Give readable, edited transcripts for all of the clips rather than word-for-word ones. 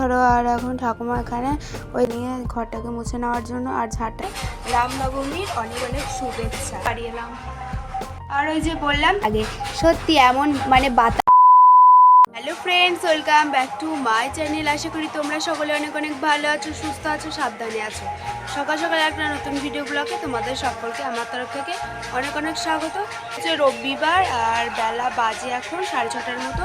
ধরো আর এখন ঠাকুমা এখানে ওই নিয়ে ঘরটাকে মুছে নেওয়ার জন্য আর ঝাড়টা। রামনবমীর অনেক অনেক শুভেচ্ছা বাড়িয়ে এলাম। আর ওই যে বললাম আগে সত্যি এমন মানে বাতা। Hello friends, welcome back to my channel. আশা করি তোমরা সকলে অনেক অনেক ভালো আছো, সুস্থ আছো, সাবধানে আছো। সকাল সকাল একটা নতুন ভিডিও ব্লগে তোমাদের সকলকে আমার তরফ থেকে অনেক অনেক স্বাগত। হচ্ছে রবিবার আর বেলা বাজে এখন 6:30টার মতো।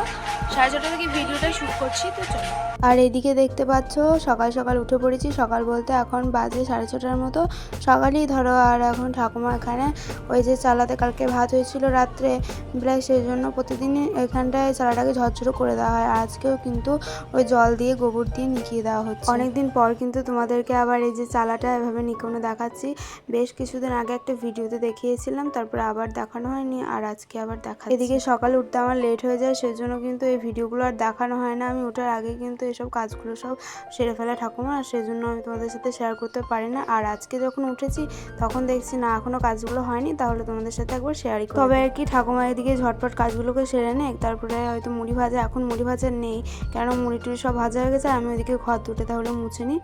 6:30 থেকে ভিডিওটা শ্যুট করছি, তো চলো। আর এদিকে দেখতে পাচ্ছ সকাল সকাল উঠে পড়েছি। সকাল বলতে এখন বাজে 6:30টার মতো। সকালেই ধরো আর এখন ঠাকুমা এখানে ওই যে চালাতে কালকে ভাত হয়েছিল রাত্রে প্রায়, সেই জন্য প্রতিদিনই এখানটায় চালাটাকে ঝরঝরো করে দেওয়া হয়। আজকেও কিন্তু ওই জল দিয়ে গোবর দিয়ে নিকিয়ে দেওয়া হচ্ছে। অনেকদিন পর কিন্তু তোমাদেরকে আবার এই যে চালাটা এভাবে নিকানো দেখাচ্ছি। বেশ কিছুদিন আগে একটা ভিডিওতে দেখিয়েছিলাম, তারপরে আবার দেখানো হয়নি, আর আজকে আবার দেখা। এদিকে সকালে উঠতে আমার লেট হয়ে যায়, সেই জন্য কিন্তু এই ভিডিওগুলো আর দেখানো হয় না। আমি ওঠার আগে কিন্তু এসব কাজগুলো সব সেরে ফেলা ঠাকুমা, আর সেই জন্য আমি তোমাদের সাথে শেয়ার করতে পারি না। আর আজকে যখন উঠেছি তখন দেখছি না এখনো কাজগুলো হয়নি, তাহলে তোমাদের সাথে একবার শেয়ারই করি। তবে আর কি ঠাকুমা এদিকে ঝটপট কাজগুলোকে সেরে নেয়, তারপরে হয়তো মুড়ি ভাজা, এখন মুড়ি ভাজা নেই কেন মুড়ি টুড়ি সব ভাজা হয়ে গেছে। আমি ওইদিকে ঘর দুটো তাহলে মুছে নিই।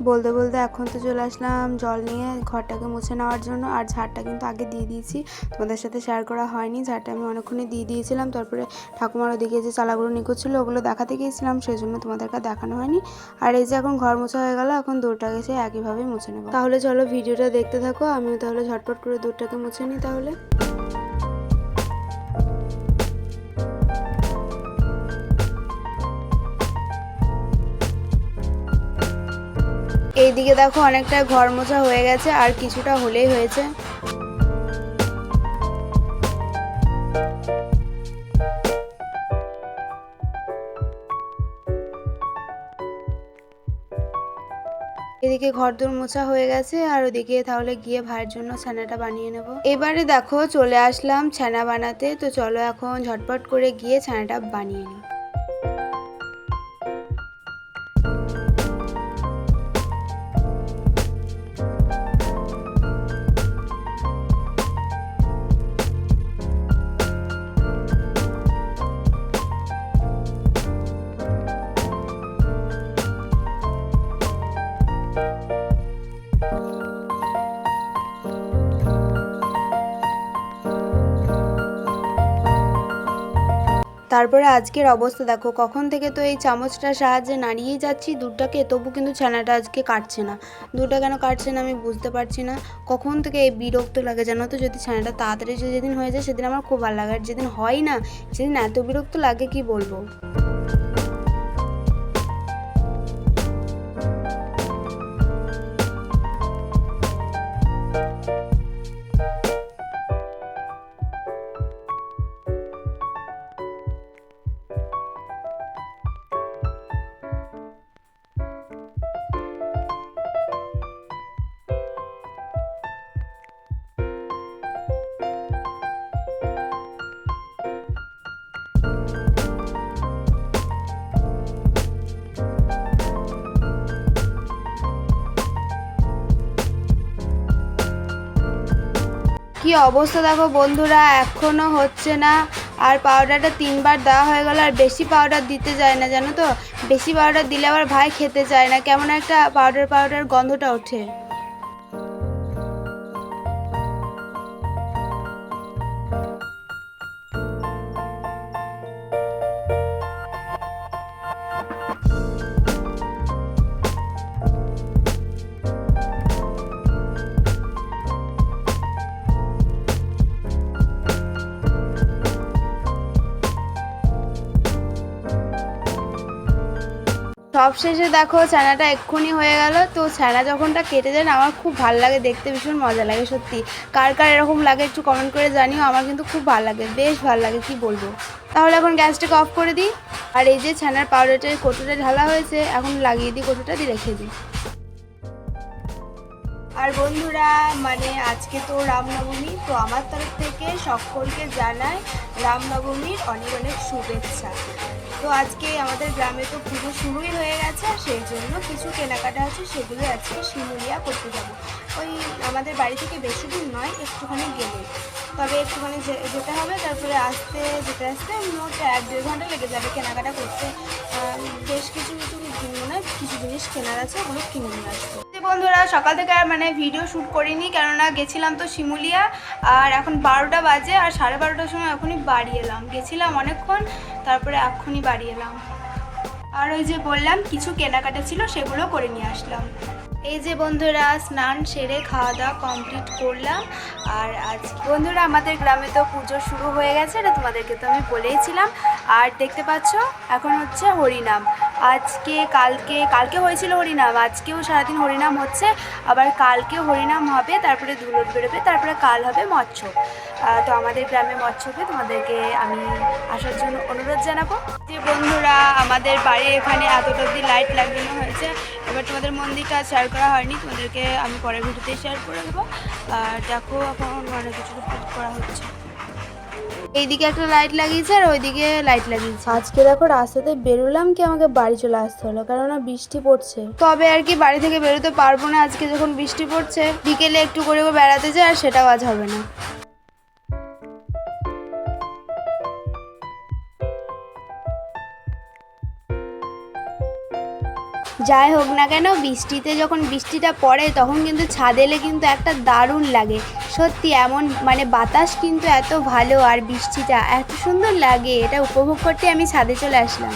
বলতে বলতে এখন তো চলে আসলাম জল নিয়ে ঘরটাকে মুছে নেওয়ার জন্য। আর ঝাড়টা কিন্তু আগে দিয়ে দিয়েছি, তোমাদের সাথে শেয়ার করা হয়নি। ঝাড়টা আমি অনেকক্ষণই দিয়ে দিয়েছিলাম। তারপরে ঠাকুমার ওদিকে যে চালাগুলো নিকোচ্ছিলো ওগুলো দেখাতে গিয়েছিলাম, সেই জন্য তোমাদেরকে দেখানো হয়নি। আর এই যে এখন ঘর মোছা হয়ে গেল, এখন দৌড়টাকে সে একইভাবেই মুছে নেবো। তাহলে চলো ভিডিওটা দেখতে থাকো, আমিও তাহলে ঝটপট করে দৌড়টাকে মুছে নিই তাহলে। এইদিকে দেখো অনেকটা ঘর মোছা হয়ে গেছে, আর কিছুটা হলেই হয়েছে। এদিকে ঘরদোর মোছা হয়ে গেছে, আর ওদিকে তাহলে গিয়ে ভাইয়ের জন্য ছানাটা বানিয়ে নেব। এবারে দেখো চলে আসলাম ছানা বানাতে, তো চলো এখন ঝটপট করে গিয়ে ছানাটা বানিয়ে নিই। তারপরে আজকের অবস্থা দেখো, কখন থেকে তো এই চামচটার সাহায্যে নাড়িয়েই যাচ্ছি দুধটাকে, তবু কিন্তু ছানাটা আজকে কাটছে না। দুধটা কেন কাটছে না আমি বুঝতে পারছি না। কখন থেকে এই বিরক্ত লাগে জানো তো। যদি ছানাটা তাড়াতাড়ি যেদিন হয়ে যায় সেদিন আমার খুব ভালো লাগে, আর যেদিন হয় না সেদিন এত বিরক্ত লাগে কি বলবো। কি অবস্থা দেখো বন্ধুরা, এখনো হচ্ছে না। আর পাউডারটা 3বার দেওয়া হয়ে গেল, আর বেশি পাউডার দিতে যায় না জানো তো। বেশি পাউডার দিলে আবার ভাই খেতে চায় না, কেমন একটা পাউডার পাউডার গন্ধটা ওঠে। সবশেষে দেখো ছানাটা এক্ষুনি হয়ে গেল। তো ছানা যখনটা কেটে যায় না আমার খুব ভালো লাগে দেখতে, ভীষণ মজা লাগে সত্যি। কার কার এরকম লাগে একটু কমেন্ট করে জানিও। আমার কিন্তু খুব ভালো লাগে, বেশ ভালো লাগে কি বলবো। তাহলে এখন গ্যাসটাকে অফ করে দিই। আর এই যে ছানার পাউডারটার কৌটোটা ঢালা হয়েছে, এখন লাগিয়ে দিই কৌটোটা দিয়ে রেখে দিই। আর বন্ধুরা মানে আজকে তো রামনবমী, তো আমার তরফ থেকে সকলকে জানাই রামনবমীর অনেক অনেক শুভেচ্ছা। তো আজকে আমাদের গ্রামে তো পুজো শুরুই হয়ে গেছে, সেই জন্য কিছু কেনাকাটা আছে, সেগুলো আজকে শিমুলিয়া করতে যাব। ওই আমাদের বাড়ি থেকে বেশি দূর নয়, একটুখানি গেলে, তবে একটুখানি যেতে হবে। তারপরে যেতে আসতে মোট 1-1.5 ঘন্টা লেগে যাবে কেনাকাটা করতে। বেশ কিছু কিছু জিনিস কেনার আছে, ওগুলো কিনে নিয়ে আসবো। বন্ধুরা সকাল থেকে আর মানে ভিডিও শ্যুট করিনি, কেননা গেছিলাম তো শিমুলিয়া, আর এখন 12টা বাজে, আর 12:30টার সময় এখনই বাড়ি এলাম। গেছিলাম অনেকক্ষণ, তারপরে এখনই বাড়ি এলাম। আর ওই যে বললাম কিছু কেনাকাটা ছিল, সেগুলো করে নিয়ে আসলাম। এই যে বন্ধুরা স্নান সেরে খাওয়া দাওয়া কমপ্লিট করলাম। আর আজ বন্ধুরা আমাদের গ্রামে তো পুজো শুরু হয়ে গেছে, এটা তোমাদেরকে তো আমি বলেইছিলাম। আর দেখতে পাচ্ছ এখন হচ্ছে হরিনাম। কালকে হয়েছিল হরিনাম, আজকেও সারাদিন হরিনাম হচ্ছে, আবার কালকেও হরিনাম হবে, তারপরে ধুলোট বেরোবে, তারপরে কাল হবে মৎস্য। তো আমাদের গ্রামে মৎস্যকে তোমাদেরকে আমি আসার জন্য অনুরোধ জানাবো। যে বন্ধুরা আমাদের বাড়ির এখানে এতটা অবধি লাইট লাগানো হয়েছে, এবার তোমাদের মন্দিরটা শেয়ার করা হয়নি, তোমাদেরকে আমি পরের ভিডিওতে শেয়ার করে দেবো। আর দেখো এখন অনেক কিছু করা হচ্ছে। এইদিকে একটা লাইট লাগিয়েছে আর ওইদিকে লাইট লাগিয়েছে। আজকে দেখো রাস্তাতে বেরোলাম কি আমাকে বাড়ি চলে আসতে হলো, কেননা বৃষ্টি পড়ছে। তবে আর কি বাড়ি থেকে বেরোতে পারবো না আজকে, যখন বৃষ্টি পড়ছে। বিকেলে একটু করে বেড়াতে যায়, আর সেটাও আজ হবে না। যাই হোক না কেন, যখন বৃষ্টিটা পড়ে তখন কিন্তু ছাদে এলে কিন্তু একটা দারুণ লাগে সত্যি। এমন মানে বাতাস কিন্তু এত ভালো, আর বৃষ্টিটা এত সুন্দর লাগে, এটা উপভোগ করতে আমি ছাদে চলে আসলাম।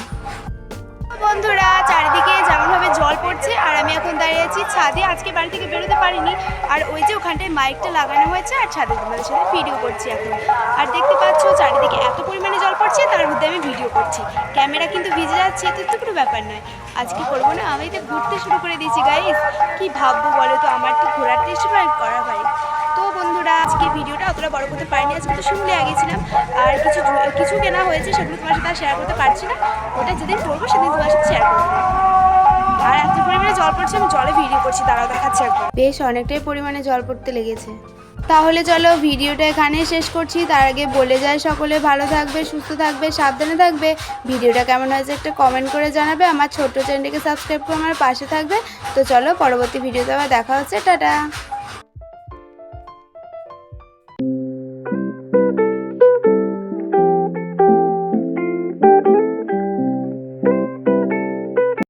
বন্ধুরা চারিদিকে যেমনভাবে জল পড়ছে, আর আমি এখন দাঁড়িয়ে আছি ছাদে। আজকে বাড়ি থেকে বেরোতে পারিনি, আর ওই যে ওখানটায় মাইকটা লাগানো হয়েছে, আর ছাদে তোমাদের সাথে ভিডিও করছি এখন। আর দেখতে পাচ্ছ চারিদিকে এত পরিমাণে জল পড়ছে, তার মধ্যে আমি ভিডিও করছি। ক্যামেরা কিন্তু ভিজে যাচ্ছে, তো কোনো ব্যাপার নয়। আজকে করবো না, আমি তো ঘুরতে শুরু করে দিয়েছি গাইস। কি ভাববো বলো তো, আমার তো ঘোরার টেস্ট করা ভাই। তো বন্ধুরা আজকে ভিডিওটা অতটা বড় করতে পারিনি, আজকে তো শিমুলিয়া গিয়েছিলাম, আর কিছু কেনা হয়েছে, সেগুলো তোমার সাথে শেয়ার করতে পারছি না। ওটা যেদিন করবো সেদিন তোমার সাথে শেয়ার করবো। আর এত পরিমাণে জল পড়ছে, আমি জলে ভিডিও করছি, তারাও দেখাচ্ছে একবার। বেশ অনেকটাই পরিমাণে জল পড়তে লেগেছে। তাহলে চলো ভিডিওটা এখানেই শেষ করছি। তার আগে বলে যায় সকলে ভালো থাকবে, সুস্থ থাকবে, সাবধানে থাকবে। ভিডিওটা কেমন হয়েছে একটা কমেন্ট করে জানাবে। আমার ছোট্ট চ্যানেলটিকে সাবস্ক্রাইব করে আমার পাশে থাকবে। তো চলো পরবর্তী ভিডিওতে আবার দেখা হচ্ছে। টাটা।